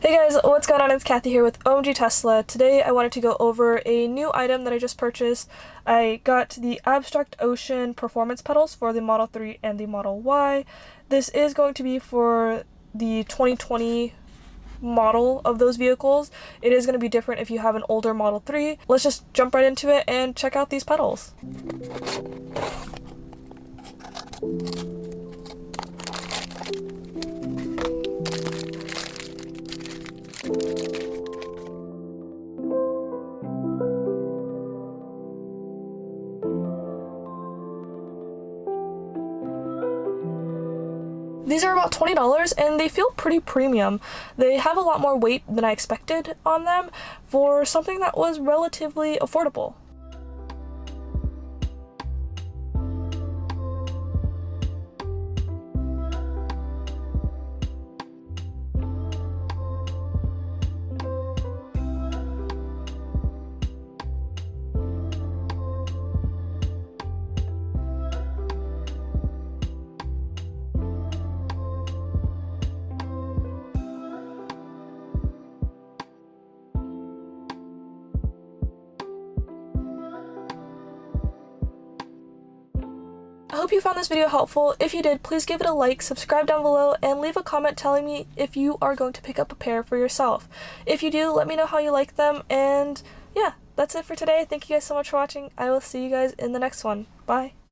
Hey guys, what's going on? It's Kathy here with OMG Tesla. Today I wanted to go over a new item that I just purchased. I got the Abstract Ocean performance pedals for the Model 3 and the Model Y. This is going to be for the 2020 model of those vehicles. It is going to be different if you have an older Model 3. Let's just jump right into it and check out these pedals. These are about $20 and they feel pretty premium. They have a lot more weight than I expected on them for something that was relatively affordable. I hope you found this video helpful. If you did, please give it a like, subscribe down below, and leave a comment telling me if you are going to pick up a pair for yourself. If you do, let me know how you like them, and yeah, that's it for today. Thank you guys so much for watching. I will see you guys in the next one. Bye!